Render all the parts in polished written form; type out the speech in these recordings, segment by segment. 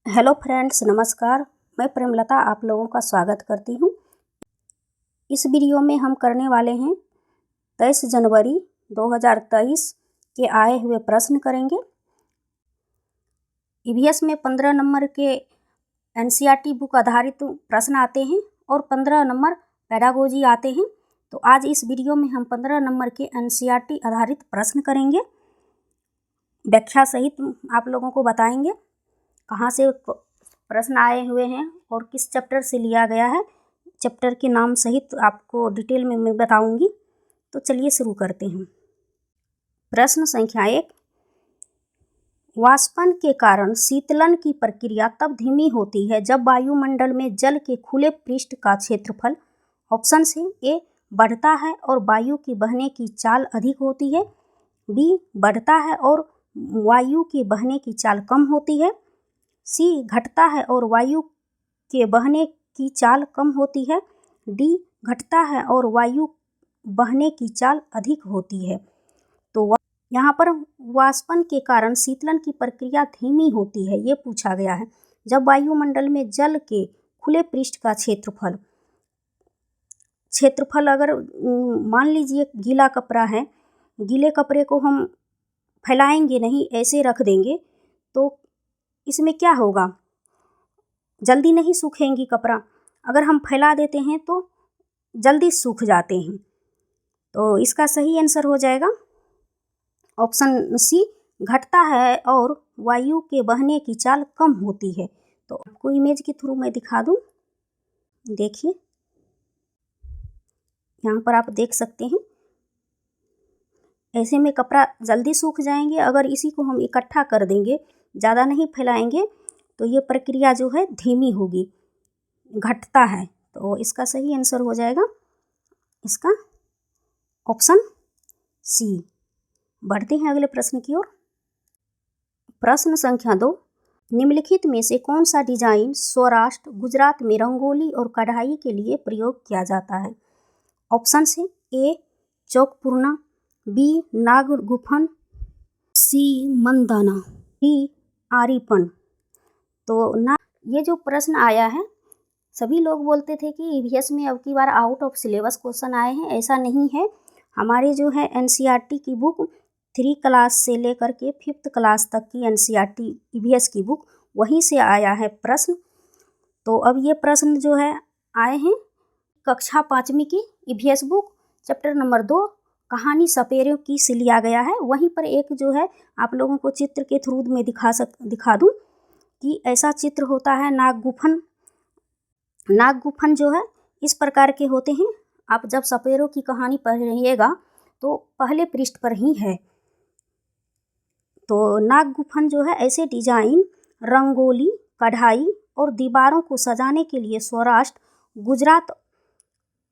Hello friends, नमस्कार। मैं प्रेमलता आप लोगों का स्वागत करती हूँ। इस वीडियो में हम करने वाले हैं 23 जनवरी 2023 के आए हुए प्रश्न करेंगे। ईवीएस में 15 नंबर के एनसीईआरटी बुक आधारित प्रश्न आते हैं और 15 नंबर पेडागोजी आते हैं। तो आज इस वीडियो में हम 15 नंबर के एनसीईआरटी आधारित प्रश्न करेंगे। व्याख्या सहित आप लोगों को बताएंगे कहाँ से प्रश्न आए हुए हैं और किस चैप्टर से लिया गया है। चैप्टर के नाम सहित आपको डिटेल में मैं बताऊंगी। तो चलिए शुरू करते हैं। प्रश्न संख्या 1, वाष्पन के कारण शीतलन की प्रक्रिया तब धीमी होती है जब वायुमंडल में जल के खुले पृष्ठ का क्षेत्रफल ऑप्शन से ए बढ़ता है और वायु की बहने की चाल अधिक होती है, बी बढ़ता है और वायु के बहने की चाल कम होती है, सी घटता है और वायु के बहने की चाल कम होती है, डी घटता है और वायु बहने की चाल अधिक होती है। तो यहाँ पर वाष्पन के कारण शीतलन की प्रक्रिया धीमी होती है, ये पूछा गया है जब वायुमंडल में जल के खुले पृष्ठ का क्षेत्रफल अगर मान लीजिए गीला कपड़ा है, गीले कपड़े को हम फैलाएंगे नहीं, ऐसे रख देंगे तो इसमें क्या होगा, जल्दी नहीं सूखेंगी कपड़ा। अगर हम फैला देते हैं तो जल्दी सूख जाते हैं। तो इसका सही आंसर हो जाएगा ऑप्शन सी, घटता है और वायु के बहने की चाल कम होती है। तो आपको इमेज के थ्रू मैं दिखा दूं, देखिए यहाँ पर आप देख सकते हैं, ऐसे में कपड़ा जल्दी सूख जाएंगे। अगर इसी को हम इकट्ठा कर देंगे, ज़्यादा नहीं फैलाएंगे, तो ये प्रक्रिया जो है धीमी होगी, घटता है। तो इसका सही आंसर हो जाएगा इसका ऑप्शन सी। बढ़ते हैं अगले प्रश्न की ओर। प्रश्न संख्या 2, निम्नलिखित में से कौन सा डिजाइन सौराष्ट्र गुजरात में रंगोली और कढ़ाई के लिए प्रयोग किया जाता है। ऑप्शन से ए चौकपूर्णा, बी नागगुफन, सी मंदाना, डी आरीपन। तो ये जो प्रश्न आया है, सभी लोग बोलते थे कि ईवीएस में अब की बार आउट ऑफ सिलेबस क्वेश्चन आए हैं। ऐसा नहीं है, हमारे जो है एनसीईआरटी की बुक 3 क्लास से लेकर के 5th क्लास तक की एनसीईआरटी ईवीएस की बुक, वहीं से आया है प्रश्न। तो अब ये प्रश्न जो है आए हैं कक्षा 5वीं की ईवीएस बुक चैप्टर नंबर 2 कहानी सपेरों की से लिया गया है। वहीं पर एक जो है आप लोगों को चित्र के थ्रू में दिखा दूँ कि ऐसा चित्र होता है नागगुफन। नागगुफन जो है इस प्रकार के होते हैं। आप जब सपेरों की कहानी पढ़िएगा तो पहले पृष्ठ पर ही है। तो नागगुफन जो है ऐसे डिजाइन रंगोली, कढ़ाई और दीवारों को सजाने के लिए सौराष्ट्र, गुजरात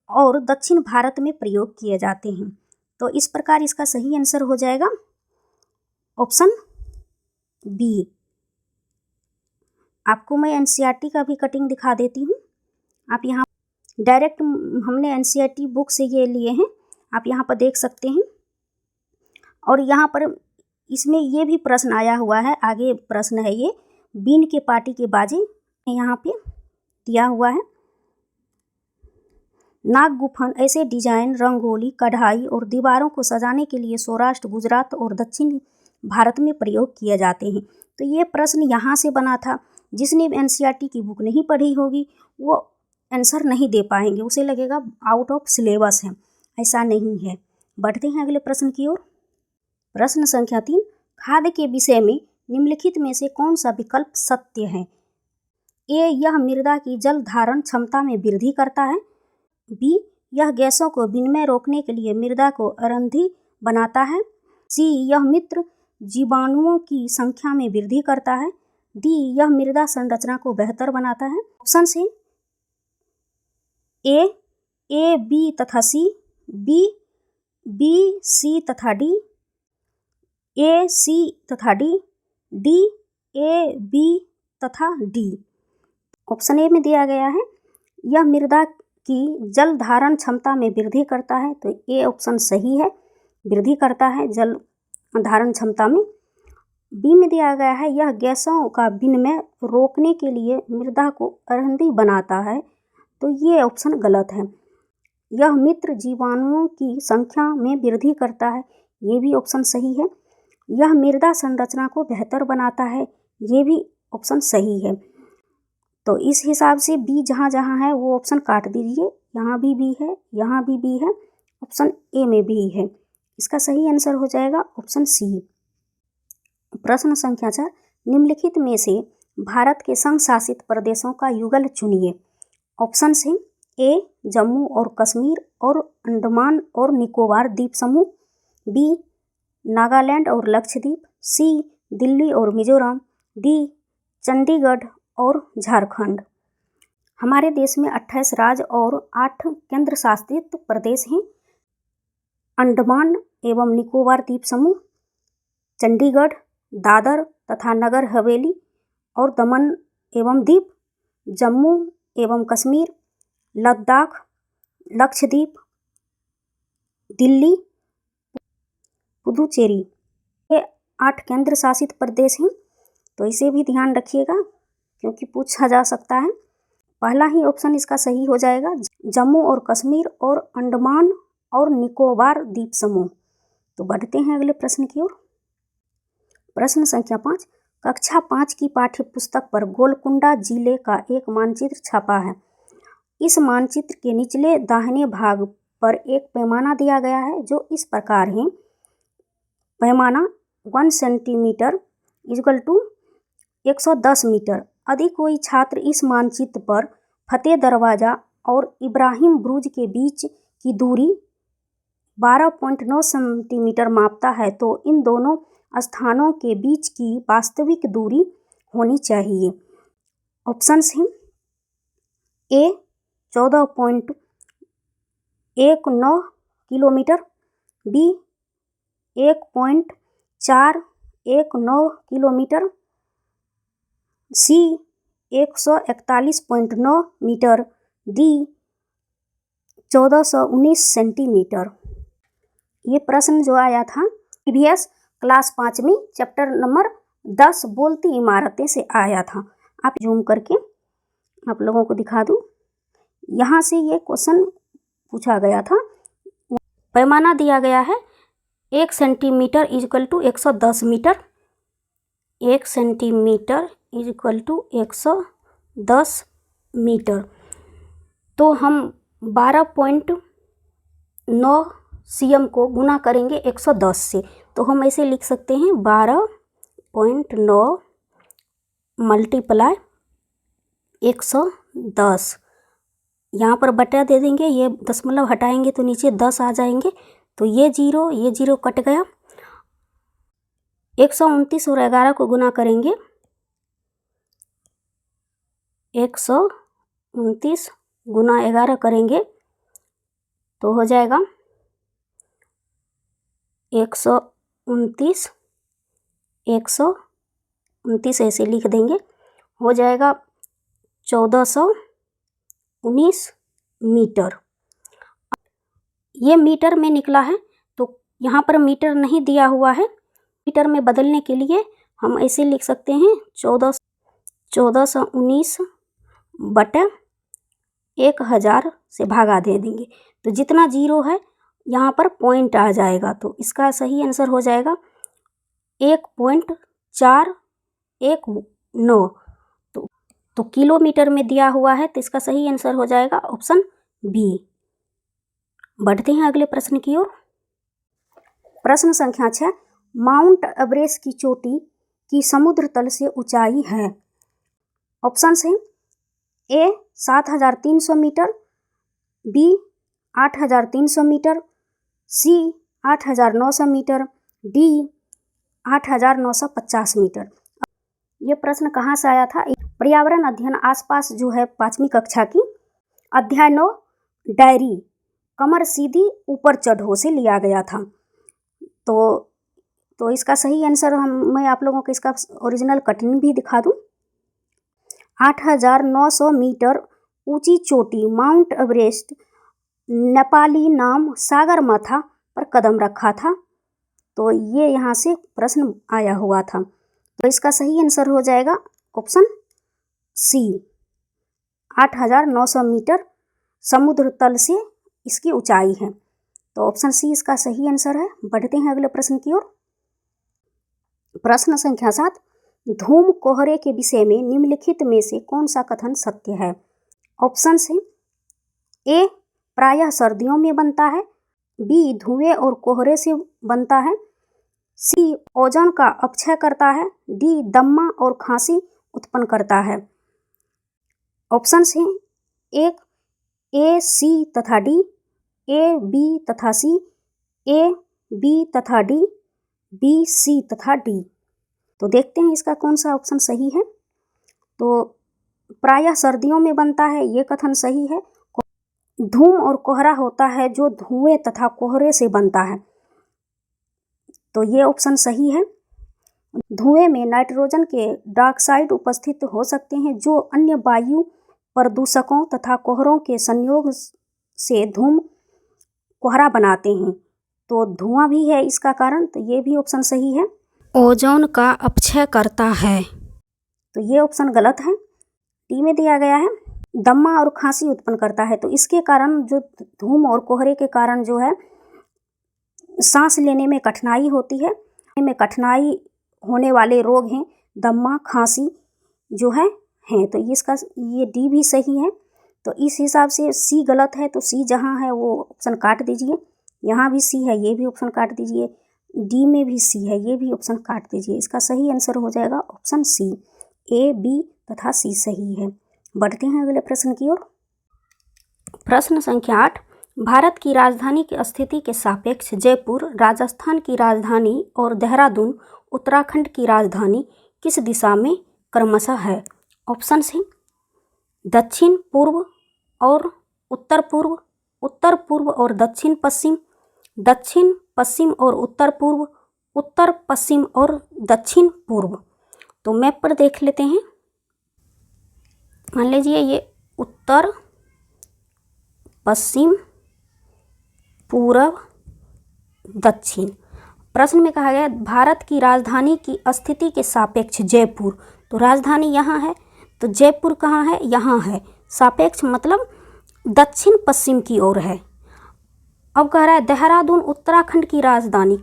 और दक्षिण भारत में प्रयोग किए जाते हैं। तो इस प्रकार इसका सही आंसर हो जाएगा ऑप्शन बी। आपको मैं एनसीईआरटी का भी कटिंग दिखा देती हूँ। आप यहाँ डायरेक्ट हमने एनसीईआरटी बुक से ये लिए हैं, आप यहाँ पर देख सकते हैं। और यहाँ पर इसमें ये भी प्रश्न आया हुआ है, आगे प्रश्न है ये, बीन के पार्टी के बाजे यहाँ पे दिया हुआ है। नागगुफन ऐसे डिजाइन रंगोली, कढ़ाई और दीवारों को सजाने के लिए सौराष्ट्र, गुजरात और दक्षिण भारत में प्रयोग किए जाते हैं। तो ये प्रश्न यहाँ से बना था। जिसने एनसीईआरटी की बुक नहीं पढ़ी होगी वो आंसर नहीं दे पाएंगे, उसे लगेगा आउट ऑफ सिलेबस है। ऐसा नहीं है। बढ़ते हैं अगले प्रश्न की ओर। प्रश्न संख्या 3, खाद्य के विषय में निम्नलिखित में से कौन सा विकल्प सत्य है। ए यह मृदा की जल धारण क्षमता में वृद्धि करता है, बी यह गैसों को विनिमय रोकने के लिए मृदा को अरंधी बनाता है, सी यह मित्र जीवाणुओं की संख्या में वृद्धि करता है, डी यह मृदा संरचना को बेहतर बनाता है। ऑप्शन से ए बी तथा सी, बी सी तथा डी, ए सी तथा डी, डी ए बी तथा डी। ऑप्शन ए में दिया गया है यह मृदा की जल धारण क्षमता में वृद्धि करता है। तो ए ऑप्शन सही है, वृद्धि करता है जल धारण क्षमता में। बी में दिया गया है यह गैसों का विनिमय रोकने के लिए मृदा को अरंदी बनाता है, तो ये ऑप्शन गलत है। यह मित्र जीवाणुओं की संख्या में वृद्धि करता है, ये भी ऑप्शन सही है। यह मृदा संरचना को बेहतर बनाता है, ये भी ऑप्शन सही है। तो इस हिसाब से बी जहाँ जहाँ है वो ऑप्शन काट दीजिए। यहाँ भी बी है, यहाँ भी बी है, ऑप्शन ए में भी है। इसका सही आंसर हो जाएगा ऑप्शन सी। प्रश्न संख्या 4, निम्नलिखित में से भारत के संघ शासित प्रदेशों का युगल चुनिए। ऑप्शन है ए जम्मू और कश्मीर और अंडमान और निकोबार द्वीप समूह, बी नागालैंड और लक्षद्वीप, सी दिल्ली और मिजोरम, डी चंडीगढ़ और झारखंड। हमारे देश में 28 राज्य और 8 केंद्र शासित प्रदेश हैं। अंडमान एवं निकोबार द्वीप समूह, चंडीगढ़, दादर तथा नगर हवेली और दमन एवं दीव, जम्मू एवं कश्मीर, लद्दाख, लक्षद्वीप, दिल्ली, पुदुचेरी, ये 8 केंद्र शासित प्रदेश हैं। तो इसे भी ध्यान रखिएगा क्योंकि पूछा जा सकता है। पहला ही ऑप्शन इसका सही हो जाएगा, जम्मू और कश्मीर और अंडमान और निकोबार द्वीप समूह। तो बढ़ते हैं अगले प्रश्न की ओर। प्रश्न संख्या 5, कक्षा 5 की पाठ्य पुस्तक पर गोलकुंडा जिले का एक मानचित्र छपा है। इस मानचित्र के निचले दाहिने भाग पर एक पैमाना दिया गया है जो इस प्रकार है। पैमाना 1 सेंटीमीटर इक्वल टू 110 मीटर। यदि कोई छात्र इस मानचित्र पर फतेह दरवाजा और इब्राहिम बुर्ज के बीच की दूरी 12.9 सेंटीमीटर मापता है तो इन दोनों स्थानों के बीच की वास्तविक दूरी होनी चाहिए। ऑप्शंस हैं ए 14.19 किलोमीटर, बी 1.419 किलोमीटर, सी 141.9 मीटर, डी 1419 सेंटीमीटर। ये प्रश्न जो आया था प्रीवियस क्लास 5 में चैप्टर नंबर 10 बोलती इमारतें से आया था। आप जूम करके आप लोगों को दिखा दूँ, यहाँ से ये क्वेश्चन पूछा गया था। पैमाना दिया गया है 1 centimetre equal to 110 metre, 1 centimetre equal to 110 metre. तो हम 12.9 cm को गुना करेंगे 110 से, तो हम ऐसे लिख सकते हैं 12.9 मल्टीप्लाई 110। यहाँ पर बटा दे देंगे, ये दशमलव हटाएंगे तो नीचे 10 आ जाएंगे, तो ये जीरो कट गया। 129 और 11 को गुना करेंगे, 129 गुना 11 करेंगे तो हो जाएगा 129 ऐसे लिख देंगे, हो जाएगा 1419 मीटर। ये मीटर में निकला है तो यहाँ पर मीटर नहीं दिया हुआ है। मीटर में बदलने के लिए हम ऐसे लिख सकते हैं 1419 बटा 1000 से भागा दे देंगे, तो जितना जीरो है यहाँ पर पॉइंट आ जाएगा, तो इसका सही आंसर हो जाएगा 1.419। तो किलोमीटर में दिया हुआ है, तो इसका सही आंसर हो जाएगा ऑप्शन बी। बढ़ते हैं अगले प्रश्न की ओर। प्रश्न संख्या 6, माउंट एवरेस्ट की चोटी की समुद्र तल से ऊंचाई है। ऑप्शंस हैं ए 7300 मीटर, बी 8300 मीटर, सी 8900 मीटर, डी 8950 मीटर। ये प्रश्न कहाँ से आया था? पर्यावरण अध्ययन आसपास जो है 5वीं कक्षा की अध्याय 9 डायरी कमर सीधी ऊपर चढ़ो से लिया गया था। तो इसका सही आंसर मैं आप लोगों को इसका ओरिजिनल कटिंग भी दिखा दूं। 8900 मीटर ऊंची चोटी माउंट एवरेस्ट नेपाली नाम सागरमाथा पर कदम रखा था। तो ये यहाँ से प्रश्न आया हुआ था। तो इसका सही आंसर हो जाएगा ऑप्शन सी, 8,900 मीटर समुद्र तल से इसकी ऊंचाई है। तो ऑप्शन सी इसका सही आंसर है। बढ़ते हैं अगले प्रश्न की ओर। प्रश्न संख्या 7, धूम कोहरे के विषय में निम्नलिखित में से कौन सा कथन सत्य है? ऑप्शन है ए, प्रायः सर्दियों में बनता है, बी, धुएं और कोहरे से बनता है, सी, ओजोन का अपक्षय करता है, डी, दम्मा और खांसी उत्पन्न करता है। ऑप्शन है एक, ए, सी तथा डी, ए, बी तथा सी, ए, बी तथा डी, बी, सी तथा डी। तो देखते हैं इसका कौन सा ऑप्शन सही है। तो प्रायः सर्दियों में बनता है, ये कथन सही है। धूम और कोहरा होता है जो धुएं तथा कोहरे से बनता है, तो ये ऑप्शन सही है। धुएं में नाइट्रोजन के डाइऑक्साइड उपस्थित हो सकते हैं जो अन्य वायु प्रदूषकों तथा कोहरों के संयोग से धूम कोहरा बनाते हैं, तो धुआं भी है इसका कारण, तो ये भी ऑप्शन सही है। ओजोन का अपक्षय करता है, तो ये ऑप्शन गलत है। डी में दिया गया है दम्मा और खांसी उत्पन्न करता है, तो इसके कारण जो धूम और कोहरे के कारण जो है सांस लेने में कठिनाई होती है, में कठिनाई होने वाले रोग हैं दम्मा, खांसी जो है हैं। तो इसका ये डी भी सही है। तो इस हिसाब से सी गलत है, तो सी जहाँ है वो ऑप्शन काट दीजिए। यहाँ भी सी है, ये भी ऑप्शन काट दीजिए। डी में भी सी है, ये भी ऑप्शन काट दीजिए। इसका सही आंसर हो जाएगा ऑप्शन सी, ए, बी तथा सी सही है। बढ़ते हैं अगले प्रश्न की ओर। प्रश्न संख्या 8, भारत की राजधानी की स्थिति के सापेक्ष जयपुर राजस्थान की राजधानी और देहरादून उत्तराखंड की राजधानी किस दिशा में क्रमशः है? ऑप्शन है दक्षिण पूर्व और उत्तर पूर्व, उत्तर पूर्व और दक्षिण पश्चिम, दक्षिण पश्चिम और उत्तर पूर्व, उत्तर पश्चिम और दक्षिण पूर्व। तो मैप पर देख लेते हैं। मान लीजिए ये उत्तर पश्चिम पूर्व दक्षिण। प्रश्न में कहा गया भारत की राजधानी की स्थिति के सापेक्ष जयपुर, तो राजधानी यहाँ है, तो जयपुर कहाँ है? यहाँ है। सापेक्ष मतलब दक्षिण पश्चिम की ओर है। अब कह रहा है देहरादून उत्तराखंड की राजधानी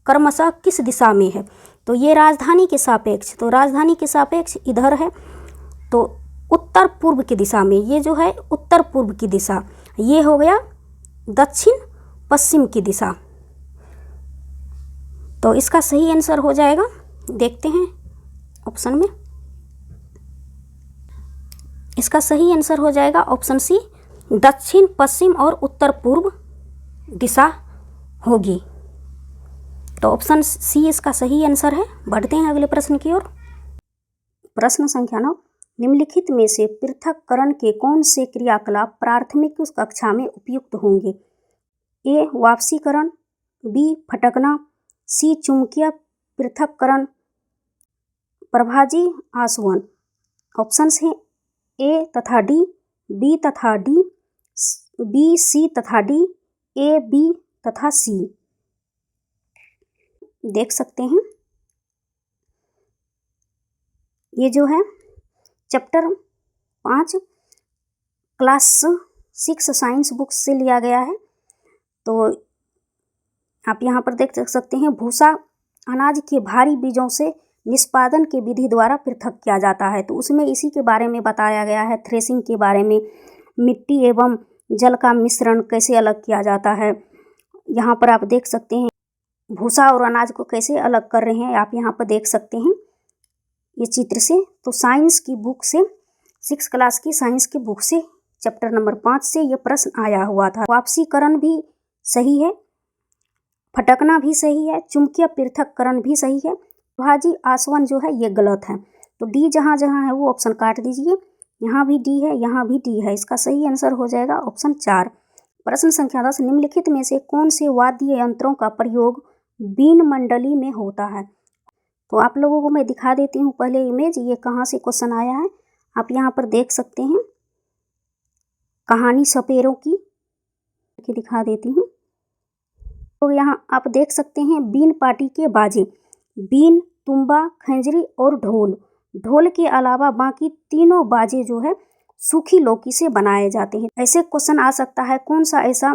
क्रमशः किस दिशा में है? तो ये राजधानी के सापेक्ष, तो राजधानी के सापेक्ष इधर है, तो उत्तर पूर्व की दिशा में। ये जो है उत्तर पूर्व की दिशा, ये हो गया दक्षिण पश्चिम की दिशा। तो इसका सही आंसर हो जाएगा, देखते हैं ऑप्शन में। इसका सही आंसर हो जाएगा ऑप्शन सी, दक्षिण पश्चिम और उत्तर पूर्व दिशा होगी। तो ऑप्शन सी इसका सही आंसर है। बढ़ते हैं अगले प्रश्न की ओर। प्रश्न संख्या 9, निम्नलिखित में से पृथक्करण के कौन से क्रियाकलाप प्राथमिक कक्षा में उपयुक्त होंगे? ए, वाष्पीकरण, बी, फटकना, सी, चुंबकीय पृथक्करण, प्रभाजी आसवन। ऑप्शन है ए तथा डी, बी तथा डी, बी, सी तथा डी, ए, बी तथा सी। देख सकते हैं ये जो है चैप्टर 5 क्लास 6 साइंस बुक से लिया गया है। तो आप यहाँ पर देख सकते हैं भूसा अनाज के भारी बीजों से निष्पादन के विधि द्वारा पृथक किया जाता है, तो उसमें इसी के बारे में बताया गया है। थ्रेसिंग के बारे में, मिट्टी एवं जल का मिश्रण कैसे अलग किया जाता है। यहाँ पर आप देख सकते हैं भूसा और अनाज को कैसे अलग कर रहे हैं, आप यहाँ पर देख सकते हैं ये चित्र से। तो साइंस की बुक से, 6 क्लास की साइंस की बुक से चैप्टर नंबर 5 से ये प्रश्न आया हुआ था। वाष्पीकरण भी सही है, फटकना भी सही है, चुंबकीय पृथक्करण भी सही है, प्रभाजी आसवन जो है ये गलत है। तो डी जहाँ जहाँ है वो ऑप्शन काट दीजिए। यहाँ भी डी है, यहाँ भी डी है। इसका सही आंसर हो जाएगा ऑप्शन 4। प्रश्न संख्या 10, निम्नलिखित में से कौन से वाद्य यंत्रों का प्रयोग बीन मंडली में होता है? तो आप लोगों को मैं दिखा देती हूँ पहले इमेज, ये कहाँ से क्वेश्चन आया है। आप यहाँ पर देख सकते हैं कहानी सपेरों की दिखा देती हूँ। तो यहाँ आप देख सकते हैं बीन पार्टी के बाजे। बीन तुम्बा, खंजरी और ढोल। ढोल के अलावा बाकी तीनों बाजे जो है सूखी लौकी से बनाए जाते हैं। ऐसे क्वेश्चन आ सकता है कौन सा ऐसा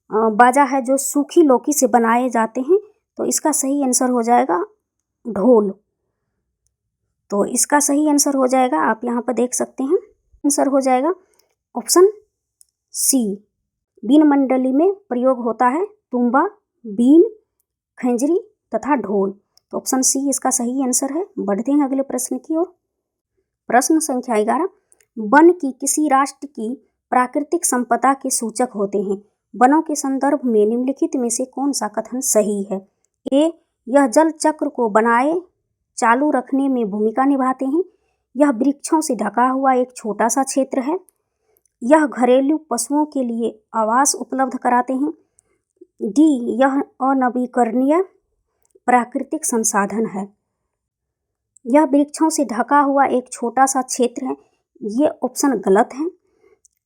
बाजा है जो सूखी लौकी से बनाए जाते हैं, तो इसका सही आंसर हो जाएगा ढोल। तो इसका सही आंसर हो जाएगा, आप यहाँ पर देख सकते हैं, आंसर हो जाएगा ऑप्शन सी। बीन मंडली में प्रयोग होता है तुम्बा, बीन, खंजरी तथा ढोल। तो ऑप्शन सी इसका सही आंसर है। बढ़ते हैं अगले प्रश्न की ओर। प्रश्न संख्या 11। वन की किसी राष्ट्र की प्राकृतिक संपदा के सूचक होते हैं। वनों के संदर्भ में निम्नलिखित में से कौन सा कथन सही है? ए, यह जल चक्र को बनाए चालू रखने में भूमिका निभाते हैं। यह वृक्षों से ढका हुआ एक छोटा सा क्षेत्र है। यह घरेलू पशुओं के लिए आवास उपलब्ध कराते हैं। डी, यह अनवीकरणीय प्राकृतिक संसाधन है। यह वृक्षों से ढका हुआ एक छोटा सा क्षेत्र है, ये ऑप्शन गलत है।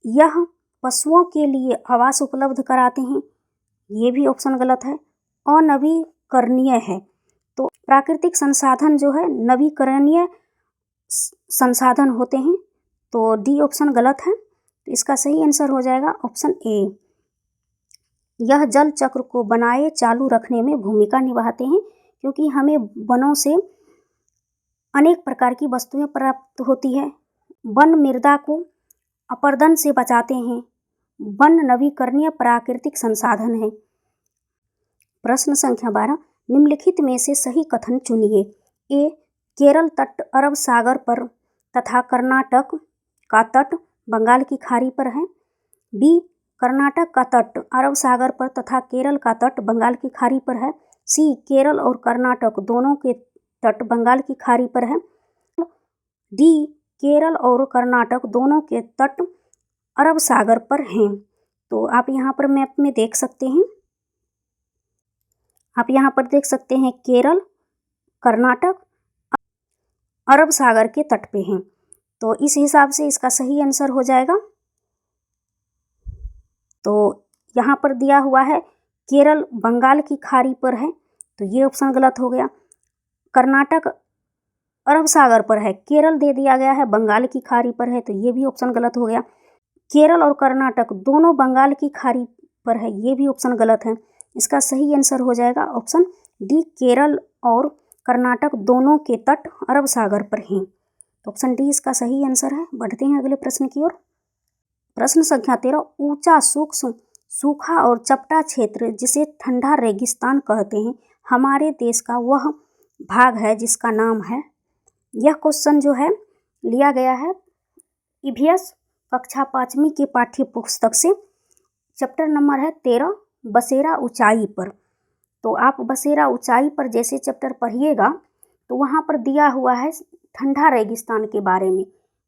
यह पशुओं के लिए आवास उपलब्ध कराते हैं, ये भी ऑप्शन गलत है। अनवीकरणीय है, तो प्राकृतिक संसाधन जो है नवीकरणीय संसाधन होते हैं, तो डी ऑप्शन गलत है। तो इसका सही आंसर हो जाएगा ऑप्शन ए। यह जल चक्र को बनाए चालू रखने में भूमिका निभाते हैं, क्योंकि हमें वनों से अनेक प्रकार की वस्तुएं प्राप्त होती है। वन मृदा को अपरदन से बचाते हैं। वन नवीकरणीय प्राकृतिक संसाधन है। प्रश्न संख्या 12। निम्नलिखित में से सही कथन चुनिए। ए, केरल तट अरब सागर पर तथा कर्नाटक का तट बंगाल की खाड़ी पर है। बी, कर्नाटक का तट अरब सागर पर तथा केरल का तट बंगाल की खाड़ी पर है। सी, केरल और कर्नाटक दोनों के तट बंगाल की खाड़ी पर है। डी, केरल और कर्नाटक दोनों के तट अरब सागर पर हैं। तो आप यहाँ पर मैप में देख सकते हैं, आप यहाँ पर देख सकते हैं केरल, कर्नाटक अरब सागर के तट पे हैं। तो इस हिसाब से इसका सही आंसर हो जाएगा। तो यहाँ पर दिया हुआ है केरल बंगाल की खाड़ी पर है, तो ये ऑप्शन गलत हो गया। कर्नाटक अरब सागर पर है, केरल दे दिया गया है बंगाल की खाड़ी पर है, तो ये भी ऑप्शन गलत हो गया। केरल और कर्नाटक दोनों बंगाल की खाड़ी पर है, ये भी ऑप्शन गलत है। इसका सही आंसर हो जाएगा ऑप्शन डी, केरल और कर्नाटक दोनों के तट अरब सागर पर हैं। तो ऑप्शन डी इसका सही आंसर है। बढ़ते हैं अगले प्रश्न की ओर। प्रश्न संख्या 13। ऊंचा, सूक्ष्म, सूखा और चपटा क्षेत्र जिसे ठंडा रेगिस्तान कहते हैं, हमारे देश का वह भाग है जिसका नाम है। यह क्वेश्चन जो है लिया गया है ईवीएस कक्षा 5वीं के पाठ्य पुस्तक से। चैप्टर नंबर है 13, बसेरा ऊंचाई पर। तो आप बसेरा ऊंचाई पर जैसे चैप्टर पढ़िएगा तो वहाँ पर दिया हुआ है ठंडा रेगिस्तान के बारे में,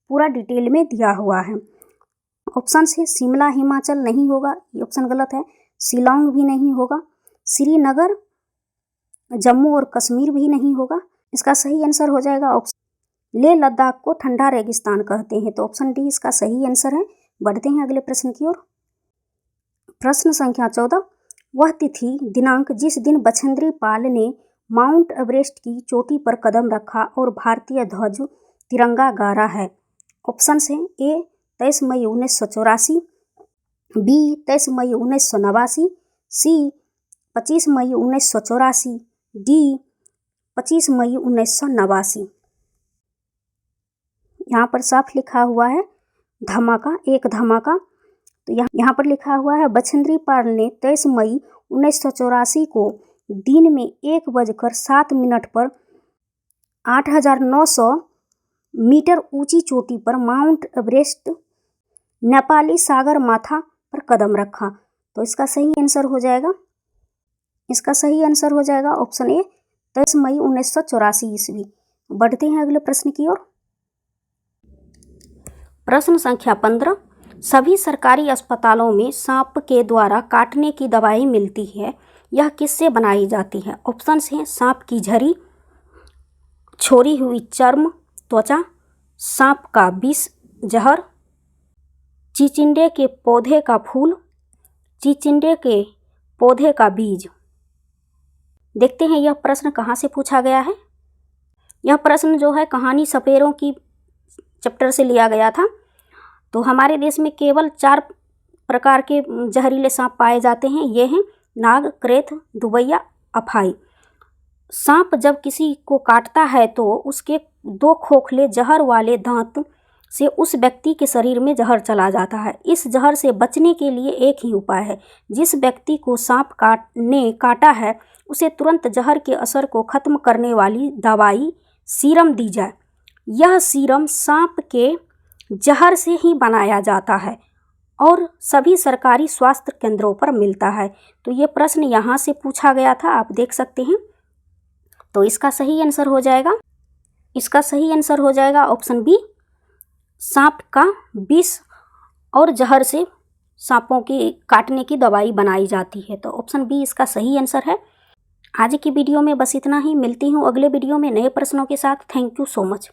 पूरा डिटेल में दिया हुआ है। ऑप्शन से शिमला हिमाचल नहीं होगा, ये ऑप्शन गलत है। शिलोंग भी नहीं होगा। श्रीनगर, जम्मू और कश्मीर भी नहीं होगा। इसका सही आंसर हो जाएगा ऑप्शन लेह लद्दाख को ठंडा रेगिस्तान कहते हैं, तो ऑप्शन डी इसका सही आंसर है। बढ़ते हैं अगले प्रश्न की ओर। प्रश्न संख्या 14। वह तिथि दिनांक जिस दिन बछेंद्री पाल ने माउंट एवरेस्ट की चोटी पर कदम रखा और भारतीय ध्वज तिरंगा गाड़ा है। ऑप्शन है ए, 23 मई 1984, बी, 23 मई 1989, सी, 25 मई 1984, डी, 25 मई 1989। यहाँ पर साफ लिखा हुआ है धमाका, एक धमाका। तो यहाँ पर लिखा हुआ है बछेंद्री पाल ने 23 मई 1984 को दिन में 1:07 पर 8,900 मीटर ऊंची चोटी पर माउंट एवरेस्ट नेपाली सागर माथा पर कदम रखा। तो इसका सही आंसर हो जाएगा, इसका सही आंसर हो जाएगा ऑप्शन ए, 23 मई 1984 ईस्वी। बढ़ते हैं अगले प्रश्न की ओर। प्रश्न संख्या 15। सभी सरकारी अस्पतालों में सांप के द्वारा काटने की दवाई मिलती है, यह किससे बनाई जाती है? ऑप्शन हैं सांप की झरी, छोड़ी हुई चर्म, त्वचा, सांप का विष जहर, चिचिंडे के पौधे का फूल, चिचिंडे के पौधे का बीज। देखते हैं यह प्रश्न कहाँ से पूछा गया है। यह प्रश्न जो है कहानी सपेरों की चैप्टर से लिया गया था। तो हमारे देश में केवल 4 प्रकार के जहरीले सांप पाए जाते हैं। ये हैं नाग, क्रेथ, दुबैया, अफाई। सांप जब किसी को काटता है तो उसके 2 खोखले जहर वाले दांत से उस व्यक्ति के शरीर में जहर चला जाता है। इस जहर से बचने के लिए एक ही उपाय है, जिस व्यक्ति को सांप काटा है उसे तुरंत जहर के असर को खत्म करने वाली दवाई सीरम दी जाए। यह सीरम सांप के जहर से ही बनाया जाता है और सभी सरकारी स्वास्थ्य केंद्रों पर मिलता है। तो ये प्रश्न यहाँ से पूछा गया था, आप देख सकते हैं। तो इसका सही आंसर हो जाएगा ऑप्शन बी, सांप का विष और जहर से सांपों के काटने की दवाई बनाई जाती है। तो ऑप्शन बी इसका सही आंसर है। आज की वीडियो में बस इतना ही। मिलती हूँ अगले वीडियो में नए प्रश्नों के साथ। Thank you so much.